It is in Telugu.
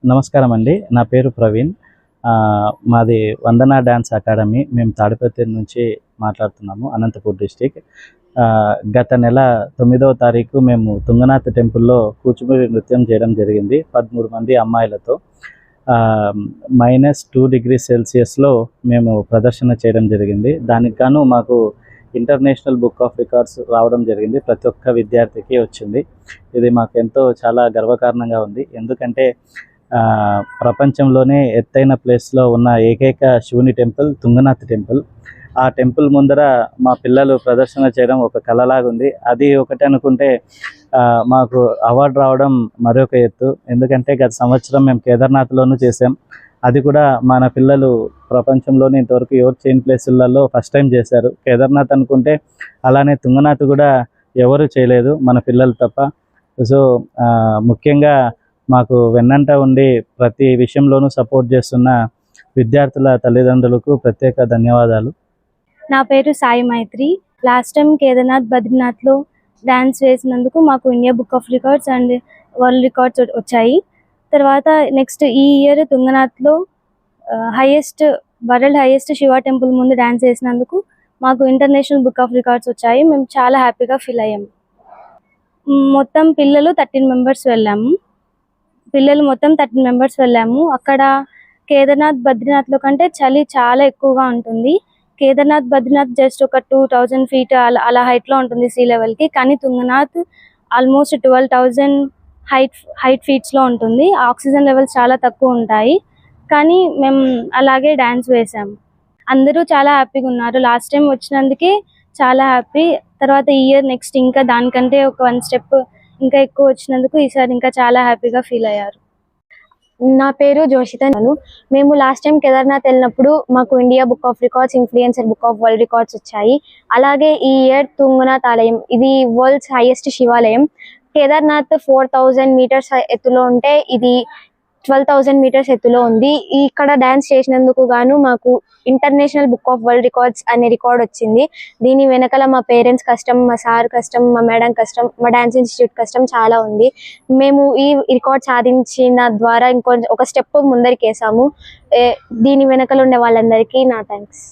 నమస్కారం అండి. నా పేరు ప్రవీణ్. మాది వందన డ్యాన్స్ అకాడమీ. మేము తాడిపత్రి నుంచి మాట్లాడుతున్నాము, అనంతపూర్ డిస్టిక్. గత నెల 9వ తారీఖు మేము తుంగనాథ్ టెంపుల్లో కూచిపూడి నృత్యం చేయడం జరిగింది 13 మంది అమ్మాయిలతో. -2 డిగ్రీ సెల్సియస్లో మేము ప్రదర్శన చేయడం జరిగింది. దానికి గాను మాకు ఇంటర్నేషనల్ బుక్ ఆఫ్ రికార్డ్స్ రావడం జరిగింది. ప్రతి ఒక్క విద్యార్థికి వచ్చింది. ఇది మాకు ఎంతో చాలా గర్వకారణంగా ఉంది. ఎందుకంటే ప్రపంచంలోనే ఎత్తైన ప్లేస్లో ఉన్న ఏకైక శివుని టెంపుల్ తుంగనాథ్ టెంపుల్. ఆ టెంపుల్ ముందర మా పిల్లలు ప్రదర్శన చేయడం ఒక కళలాగా ఉంది. అది ఒకటి అనుకుంటే మాకు అవార్డు రావడం మరొక ఎత్తు. ఎందుకంటే గత సంవత్సరం మేము కేదార్నాథ్లోనూ చేసాం. అది కూడా మన పిల్లలు ప్రపంచంలోనే ఇంతవరకు ఎవరు చేయని ప్లేసులలో ఫస్ట్ టైం చేశారు. కేదార్నాథ్ అనుకుంటే అలానే తుంగనాథ్ కూడా ఎవరు చేయలేదు, మన పిల్లలు తప్ప. సో ముఖ్యంగా మాకు వెన్నంట ఉండి ప్రతి విషయంలోనూ సపోర్ట్ చేస్తున్న విద్యార్థుల తల్లిదండ్రులకు ప్రత్యేక ధన్యవాదాలు. నా పేరు సాయి మైత్రి. లాస్ట్ టైం కేదార్నాథ్, బద్రీనాథ్లో డ్యాన్స్ వేసినందుకు మాకు India book of records and world records వచ్చాయి. తర్వాత నెక్స్ట్ ఈ ఇయర్ తుంగనాథ్లో వరల్డ్ హైయెస్ట్ శివ టెంపుల్ ముందు డ్యాన్స్ వేసినందుకు మాకు ఇంటర్నేషనల్ బుక్ ఆఫ్ రికార్డ్స్ వచ్చాయి. మేము చాలా హ్యాపీగా ఫీల్ అయ్యాము. మొత్తం పిల్లలు 13 మెంబర్స్ వెళ్ళాము. అక్కడ కేదార్నాథ్, బద్రీనాథ్లో కంటే చలి చాలా ఎక్కువగా ఉంటుంది. కేదార్నాథ్, బద్రీనాథ్ జస్ట్ ఒక 2000 feet అలా హైట్లో ఉంటుంది సీ లెవెల్కి. కానీ తుంగనాథ్ ఆల్మోస్ట్ 12,000 హైట్ ఫీట్స్లో ఉంటుంది. ఆక్సిజన్ లెవెల్స్ చాలా తక్కువ ఉంటాయి. కానీ మేము అలాగే డ్యాన్స్ వేసాము. అందరూ చాలా హ్యాపీగా ఉన్నారు. లాస్ట్ టైం వచ్చినందుకే చాలా హ్యాపీ. తర్వాత ఈ ఇయర్ నెక్స్ట్ ఇంకా దానికంటే ఒక 1 step ఇంకా ఎక్కువ వచ్చినందుకు ఈసారి ఇంకా చాలా హ్యాపీగా ఫీల్ అయ్యారు. నా పేరు జోషిత. మేము లాస్ట్ టైం కేదార్నాథ్ వెళ్ళినప్పుడు మాకు India book of records, influencer book of world records వచ్చాయి. అలాగే ఈ ఇయర్ తుంగనాథ్ ఆలయం, ఇది వరల్డ్స్ హైయెస్ట్ శివాలయం. కేదార్నాథ్ 4000 meters ఎత్తులో ఉంటే ఇది 12,000 meters ఎత్తులో ఉంది. ఇక్కడ డ్యాన్స్ చేసినందుకు గాను మాకు international book of world records అనే రికార్డ్ వచ్చింది. దీని వెనకాల మా పేరెంట్స్ కష్టం, మా సార్ కష్టం, మా మేడం కష్టం, మా డాన్స్ ఇన్స్టిట్యూట్ కష్టం చాలా ఉంది. మేము ఈ రికార్డ్ సాధించిన ద్వారా ఒక స్టెప్ ముందరికి వేసాము. దీని వెనకాల ఉండే వాళ్ళందరికీ నా థ్యాంక్స్.